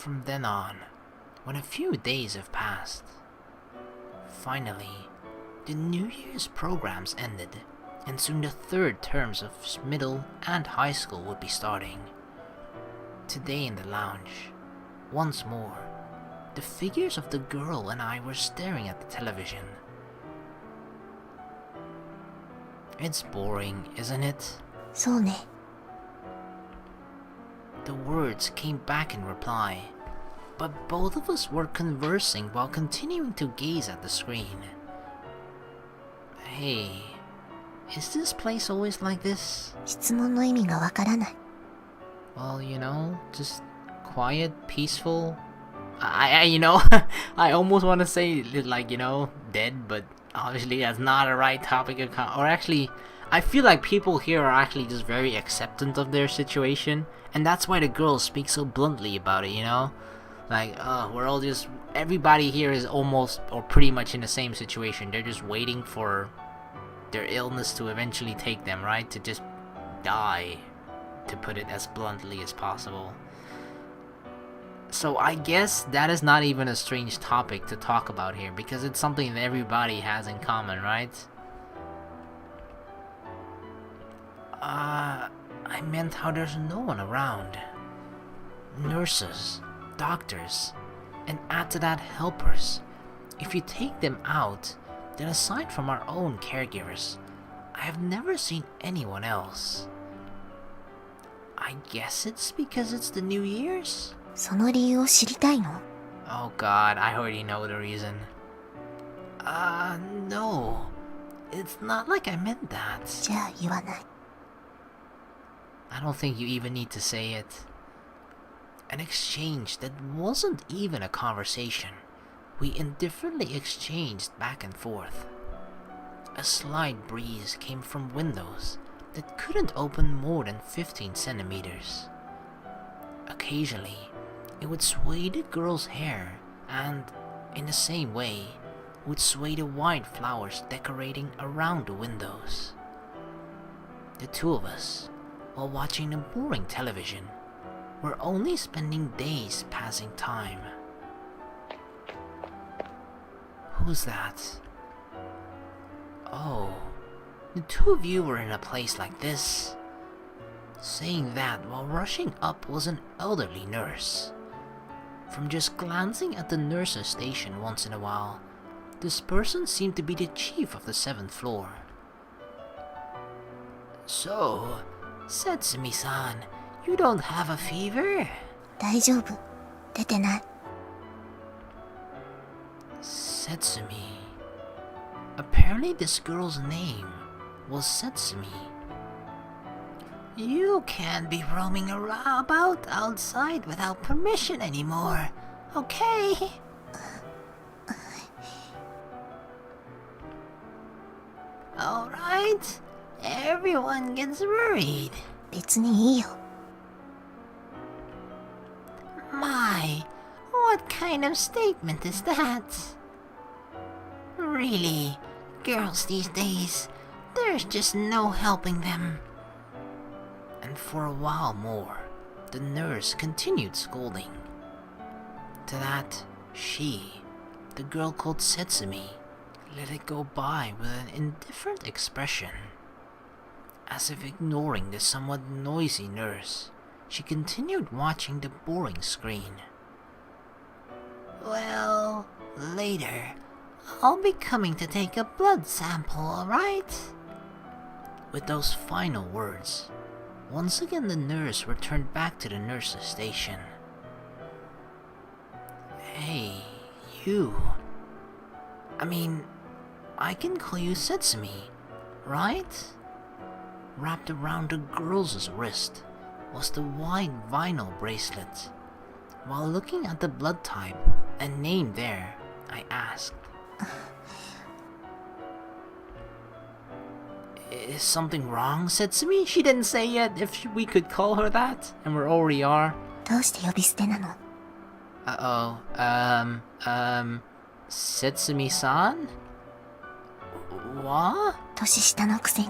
From then on, when a few days have passed, finally, the New Year's programs ended, and soon the third terms of middle and high school would be starting. Today in the lounge, once more, the figures of the girl and I were staring at the television. It's boring, isn't it? そうね。 The words came back in reply, but both of us were conversing while continuing to gaze at the screen. Hey, is this place always like this? 質問の意味がわからない。 Well, you know, just quiet, peaceful. I I almost want to say like, dead, but obviously that's not a right topic of or actually, I feel like people here are actually just very acceptant of their situation, and that's why the girls speak so bluntly about it, Like, we're all just, everybody here is almost or pretty much in the same situation. They're just waiting for their illness to eventually take them, right? To just die, to put it as bluntly as possible. So I guess that is not even a strange topic to talk about here, because it's something that everybody has in common, right? I meant how there's no one around. Nurses, doctors, and add to that helpers. If you take them out, then aside from our own caregivers, I have never seen anyone else. I guess it's because it's the New Year's? その理由を知りたいの？ Oh god, I already know the reason. No. It's not like I meant that. じゃあ言わない。 I don't think you even need to say it. An exchange that wasn't even a conversation. We indifferently exchanged back and forth. A slight breeze came from windows that couldn't open more than 15 centimeters. Occasionally, it would sway the girl's hair and, in the same way, would sway the white flowers decorating around the windows. The two of us, while watching the boring television, were only spending days passing time. Who's that? Oh, the two of you were in a place like this. Saying that while rushing up was an elderly nurse. From just glancing at the nurse's station once in a while, this person seemed to be the chief of the 7th floor. So, Setsumi-san, you don't have a fever? 大丈夫。出てない。 Setsumi. Apparently this girl's name was Setsumi. You can't be roaming about outside without permission anymore, okay? Alright, everyone gets worried. 別にいいよ。 My, what kind of statement is that? Really, girls these days, there's just no helping them. And for a while more, the nurse continued scolding. To that, she, the girl called Setsumi, let it go by with an indifferent expression. As if ignoring the somewhat noisy nurse, she continued watching the boring screen. Well, later, I'll be coming to take a blood sample, alright? With those final words, once again the nurse returned back to the nurse's station. Hey, you. I mean, I can call you Setsumi, right? Wrapped around the girl's wrist was the white vinyl bracelet. While looking at the blood type and name there, I asked, Is something wrong, Setsumi? She didn't say yet if we could call her that, and we already are. どうして呼び捨てなの？ Setsumi-san? What? 年下のくせに。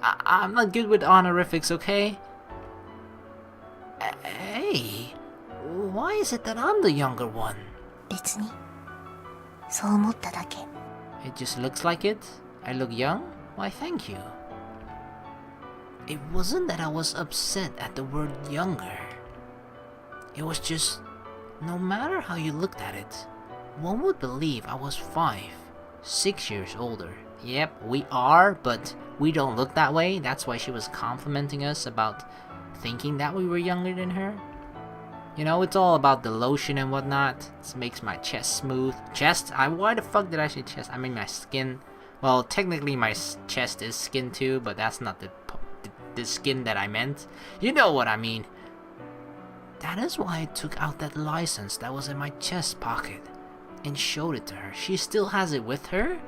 I'm not good with honorifics, okay? Hey, why is it that I'm the younger one? 別に、そう思っただけ。It just looks like it? I look young? Why, thank you. It wasn't that I was upset at the word younger. It was just, no matter how you looked at it, one would believe I was 5, 6 years older. Yep, we are, but we don't look that way. That's why she was complimenting us about thinking that we were younger than her. You know, it's all about the lotion and whatnot. This makes my chest smooth. Chest? Why the fuck did I say chest? I mean my skin. Well, technically my chest is skin too, but that's not the skin that I meant. You know what I mean. That is why I took out that license that was in my chest pocket and showed it to her. She still has it with her.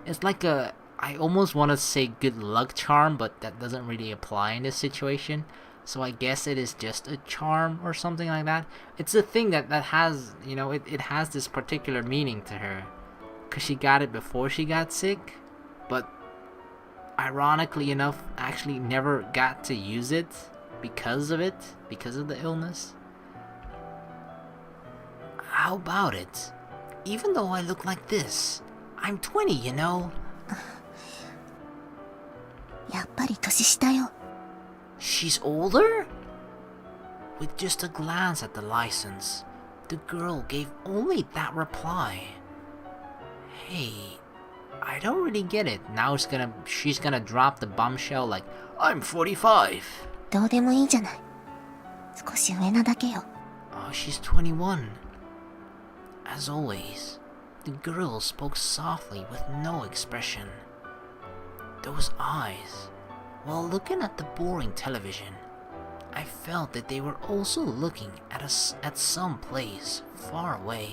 It's like a, I almost want to say good luck charm, but that doesn't really apply in this situation. So I guess it is just a charm or something like that. It's a thing that has, you know, it has this particular meaning to her. Because she got it before she got sick. But ironically enough, actually never got to use it because of it. Because of the illness. How about it? Even though I look like this, I'm 20, you know? やっぱり年下よ。She's older? With just a glance at the license, the girl gave only that reply. Hey, I don't really get it. Now she's gonna drop the bombshell like, I'm 45. どうでもいいじゃない。少し上なだけよ。Oh, she's 21. As always, the girl spoke softly with no expression. Those eyes, while looking at the boring television, I felt that they were also looking at us at some place far away.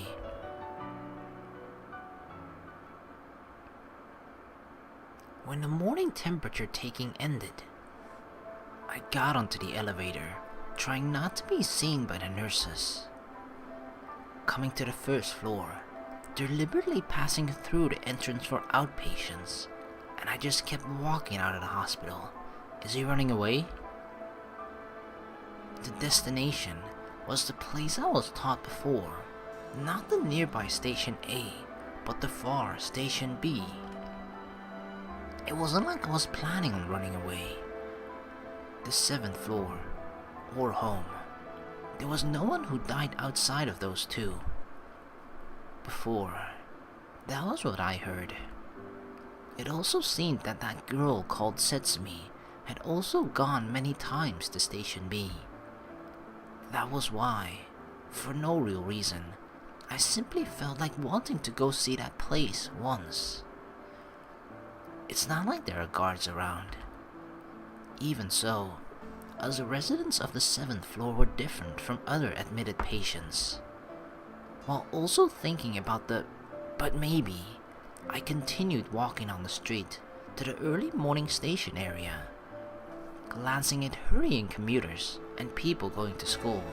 When the morning temperature taking ended, I got onto the elevator, trying not to be seen by the nurses. Coming to the first floor, deliberately passing through the entrance for outpatients, and I just kept walking out of the hospital. Is he running away? The destination was the place I was taught before, not the nearby Station A, but the far Station B. It wasn't like I was planning on running away. The 7th floor, or home. There was no one who died outside of those two. Before, that was what I heard. It also seemed that that girl called Setsumi had also gone many times to Station B. That was why, for no real reason, I simply felt like wanting to go see that place once. It's not like there are guards around. Even so, as the residents of the 7th floor were different from other admitted patients. While also thinking about but maybe, I continued walking on the street to the early morning station area, glancing at hurrying commuters and people going to school.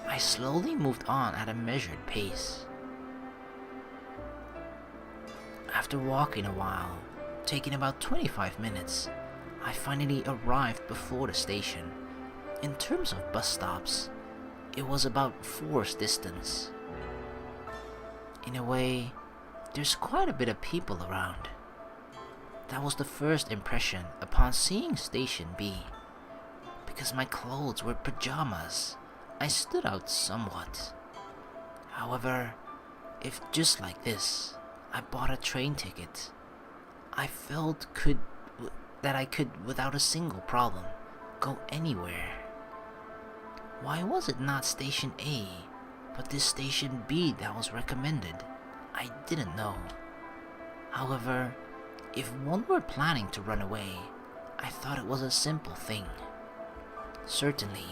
I slowly moved on at a measured pace. After walking a while, taking about 25 minutes, I finally arrived before the station. In terms of bus stops, it was about 4's distance. In a way, there's quite a bit of people around. That was the first impression upon seeing Station B. Because my clothes were pajamas, I stood out somewhat. However, if just like this, I bought a train ticket, I felt that I could, without a single problem, go anywhere. Why was it not Station A, but this Station B that was recommended? I didn't know. However, if one were planning to run away, I thought it was a simple thing. Certainly,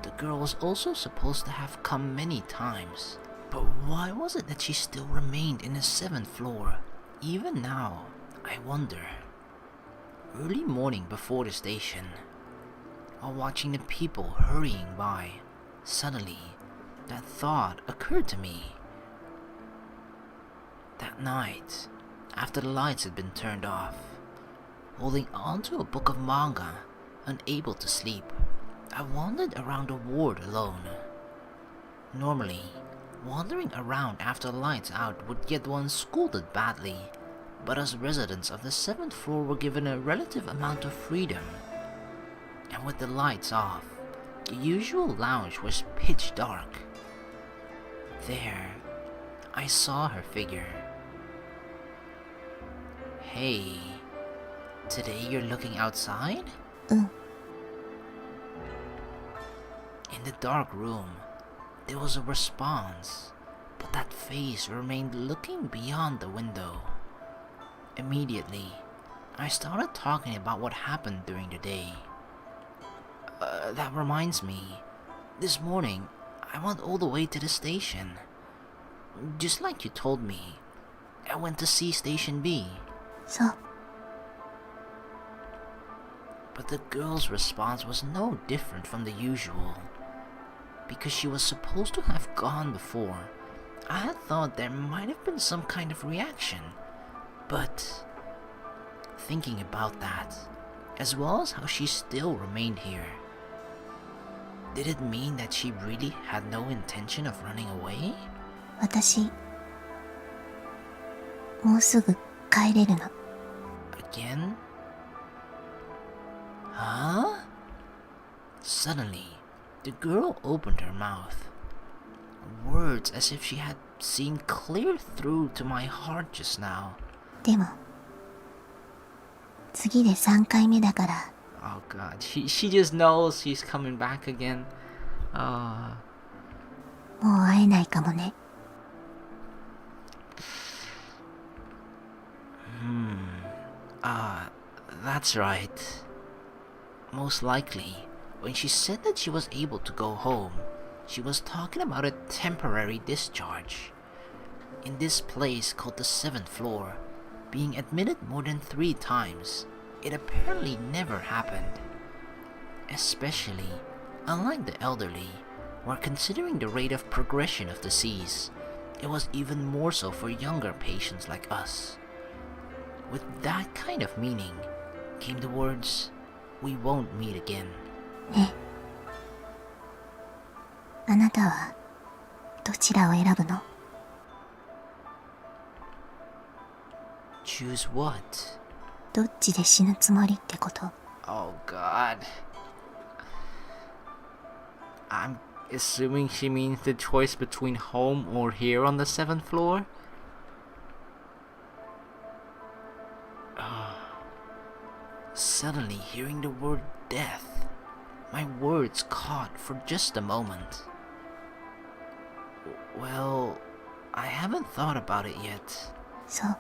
the girl was also supposed to have come many times, but why was it that she still remained in the 7th floor? Even now, I wonder. Early morning before the station, while watching the people hurrying by, suddenly, that thought occurred to me. That night, after the lights had been turned off, holding onto a book of manga, unable to sleep, I wandered around the ward alone. Normally, wandering around after lights out would get one scolded badly, but as residents of the 7th floor were given a relative amount of freedom. And with the lights off, the usual lounge was pitch dark. There, I saw her figure. Hey, today you're looking outside? うん。 In the dark room, there was a response, but that face remained looking beyond the window. Immediately, I started talking about what happened during the day. That reminds me, this morning, I went all the way to the station. Just like you told me, I went to see Station B. そう。 But the girl's response was no different from the usual. Because she was supposed to have gone before, I had thought there might have been some kind of reaction. But thinking about that, as well as how she still remained here, did it mean that she really had no intention of running away? 私、もうすぐ帰れるの。 Again? Huh? Suddenly, the girl opened her mouth. Words as if she had seen clear through to my heart just now. でも、次で3回目だから。 Oh god, she just knows she's coming back again. もう会えないかもね。 That's right. Most likely, when she said that she was able to go home, she was talking about a temporary discharge. In this place called the 7th floor, being admitted more than 3 times, it apparently never happened. Especially, unlike the elderly, where considering the rate of progression of disease, it was even more so for younger patients like us. With that kind of meaning came the words, "We won't meet again." ね。あなたはどちらを選ぶの？ Choose what? どっちで死ぬつもりってこと？ Oh god. I'm assuming she means the choice between home or here on the 7th floor? Suddenly hearing the word death, my words caught for just a moment. Well, I haven't thought about it yet. そう。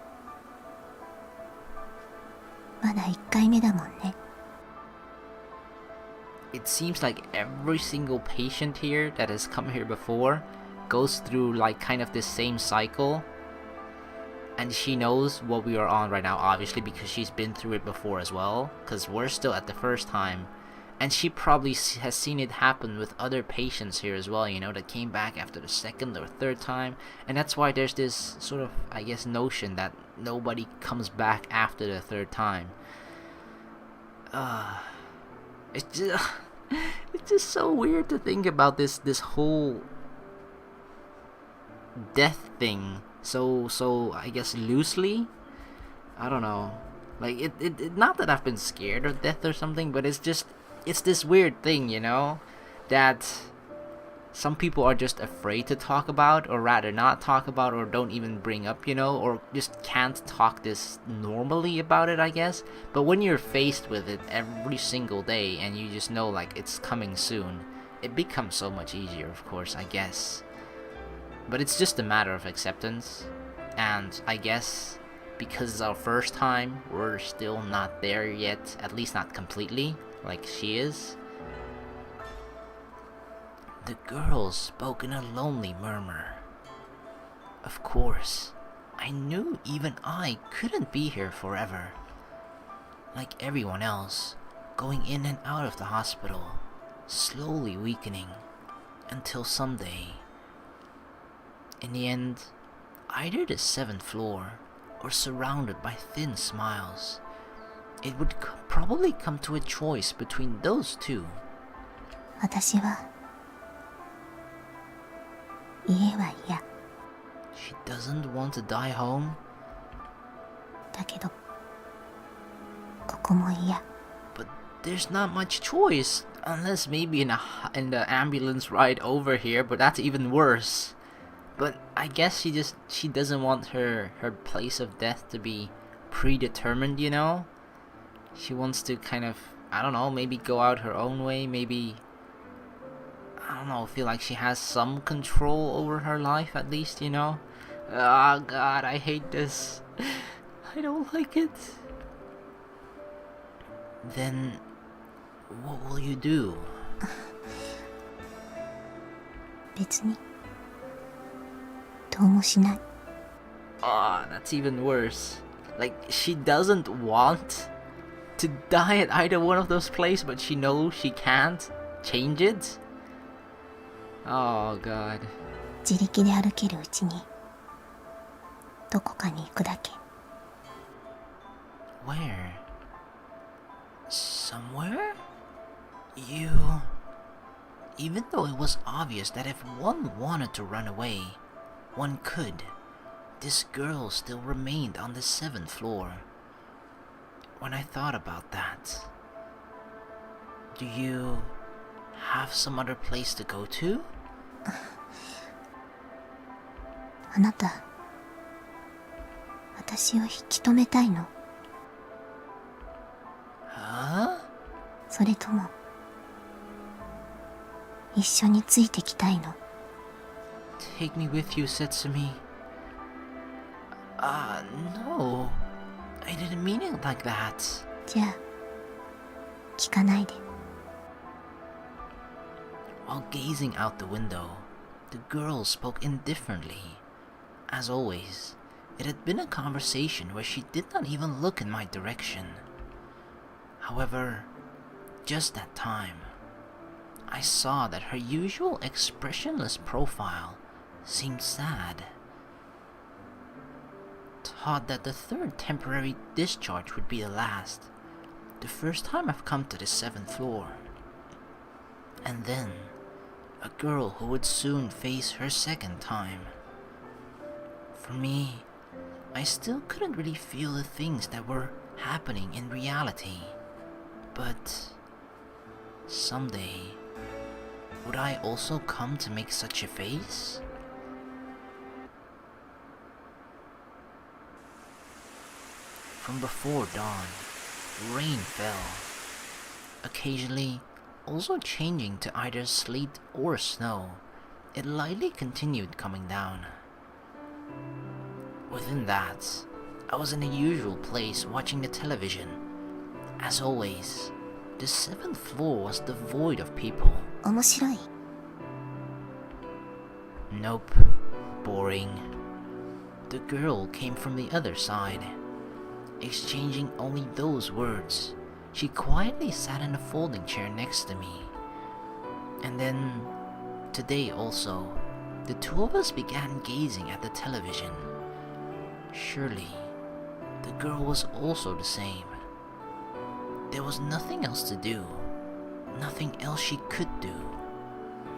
まだ1回目だもんね。 It seems like every single patient here that has come here before goes through like kind of this same cycle. And she knows what we are on right now, obviously, because she's been through it before as well. Because we're still at the first time. And she probably has seen it happen with other patients here as well, you know, that came back after the 2nd or 3rd time. And that's why there's this sort of, I guess, notion that nobody comes back after the 3rd time. It's just so weird to think about this whole death thing so I guess loosely. I don't know. Like it not that I've been scared of death or something, but it's this weird thing, you know, that some people are just afraid to talk about, or rather not talk about, or don't even bring up, you know, or just can't talk this normally about it, I guess. But when you're faced with it every single day and you just know like it's coming soon, it becomes so much easier, of course, I guess. But it's just a matter of acceptance, and I guess because it's our first time, we're still not there yet, at least not completely, like she is. The girl spoke in a lonely murmur. Of course, I knew even I couldn't be here forever. Like everyone else, going in and out of the hospital, slowly weakening, until someday. In the end, either the 7th floor or surrounded by thin smiles, it would probably come to a choice between those two. 私は家は嫌。 She doesn't want to die home? だけどここも嫌。 But there's not much choice, unless maybe in the ambulance ride over here, but that's even worse. But I guess she doesn't want her place of death to be predetermined, you know? She wants to kind of, I don't know, maybe go out her own way, maybe, I don't know, feel like she has some control over her life at least, you know? Oh god, I hate this. I don't like it. Then, what will you do? 別にどうもしない。 Ah, that's even worse. Like, she doesn't want to die at either one of those places, but she knows she can't change it? Oh god. 自力で歩けるうちにどこかに行くだけ。 Where? Somewhere? Even though it was obvious that if one wanted to run away, one could, this girl still remained on the 7th floor. When I thought about that, do you have some other place to go to? あなた私を引き止めたいの？ Huh? それとも一緒についてきたいの？ Take me with you, Setsumi. No. I didn't mean it like that. じゃあ聞かないで。 While gazing out the window, the girl spoke indifferently. As always, it had been a conversation where she did not even look in my direction. However, just that time, I saw that her usual expressionless profile seemed sad. Thought that the 3rd temporary discharge would be the last, the first time I've come to the 7th floor. And then, a girl who would soon face her 2nd time. For me, I still couldn't really feel the things that were happening in reality. But someday, would I also come to make such a face? From before dawn, rain fell, occasionally also changing to either sleet or snow. It lightly continued coming down. Within that, I was in the usual place watching the television. As always, the 7th floor was devoid of people. 面白い？ Nope. Boring. The girl came from the other side. Exchanging only those words, she quietly sat in a folding chair next to me. And then, today also, the two of us began gazing at the television. Surely, the girl was also the same. There was nothing else to do. Nothing else she could do.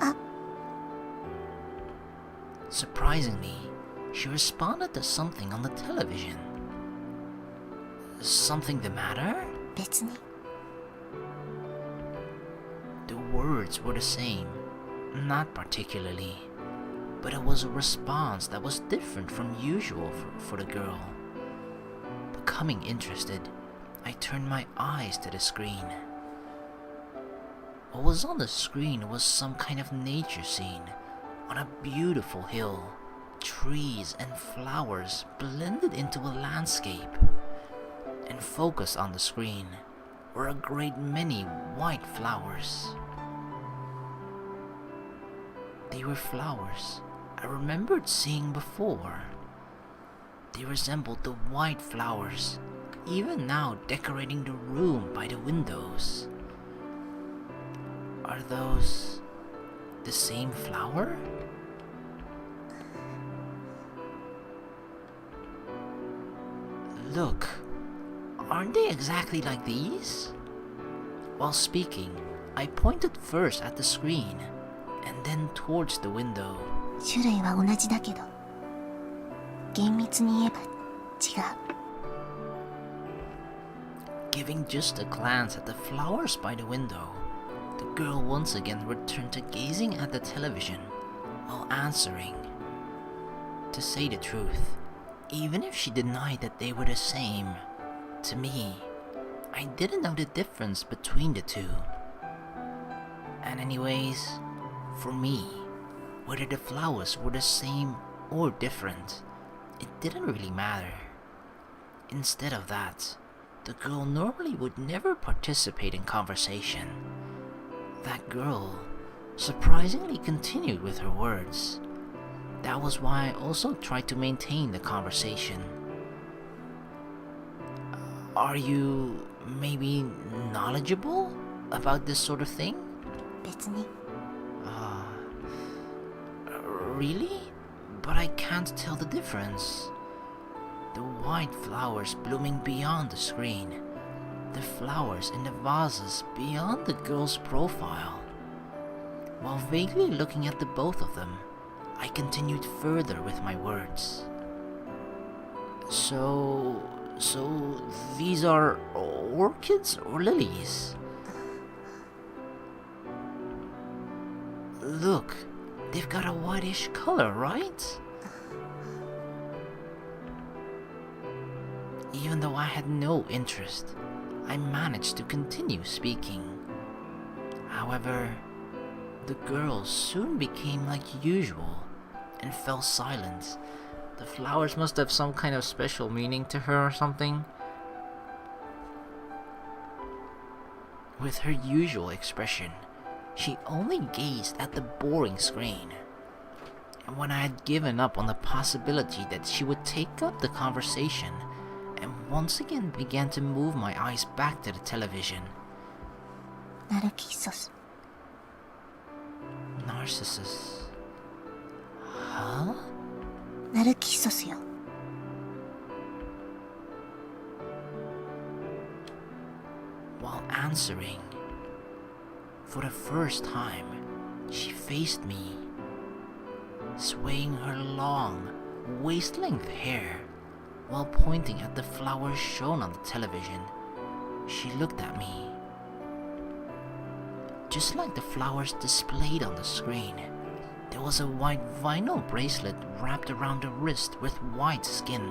Ah. Surprisingly, she responded to something on the television. Something the matter? 別に。 The words were the same, not particularly, but it was a response that was different from usual for the girl. Becoming interested, I turned my eyes to the screen. What was on the screen was some kind of nature scene on a beautiful hill. Trees and flowers blended into a landscape. And focused on the screen were a great many white flowers. They were flowers I remembered seeing before. They resembled the white flowers, even now decorating the room by the windows. Are those the same flower? Look, aren't they exactly like these? While speaking, I pointed first at the screen, and then towards the window. 種類は同じだけど、厳密に言えば違う。Giving just a glance at the flowers by the window, the girl once again returned to gazing at the television while answering. To say the truth, even if she denied that they were the same, to me, I didn't know the difference between the two. And anyways, for me, whether the flowers were the same or different, it didn't really matter. Instead of that, the girl normally would never participate in conversation. That girl surprisingly continued with her words. That was why I also tried to maintain the conversation. Are you maybe knowledgeable about this sort of thing? 別に。 Really? But I can't tell the difference. The white flowers blooming beyond the screen. The flowers in the vases beyond the girl's profile. While vaguely looking at the both of them, I continued further with my words. So these are orchids or lilies? Look, they've got a whitish color, right? Even though I had no interest, I managed to continue speaking. However, the girl soon became like usual and fell silent. The flowers must have some kind of special meaning to her or something. With her usual expression, she only gazed at the boring screen. And when I had given up on the possibility that she would take up the conversation, and once again began to move my eyes back to the television. Narcissus. Narcissus. Huh? Narcissus よ。 While answering, for the first time, she faced me, swaying her long, waist-length hair while pointing at the flowers shown on the television. She looked at me. Just like the flowers displayed on the screen, there was a white vinyl bracelet wrapped around the wrist with white skin.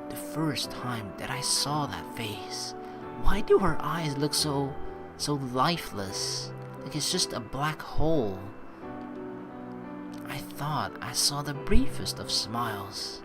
The first time that I saw that face, why do her eyes look so lifeless? Like it's just a black hole. I thought I saw the briefest of smiles.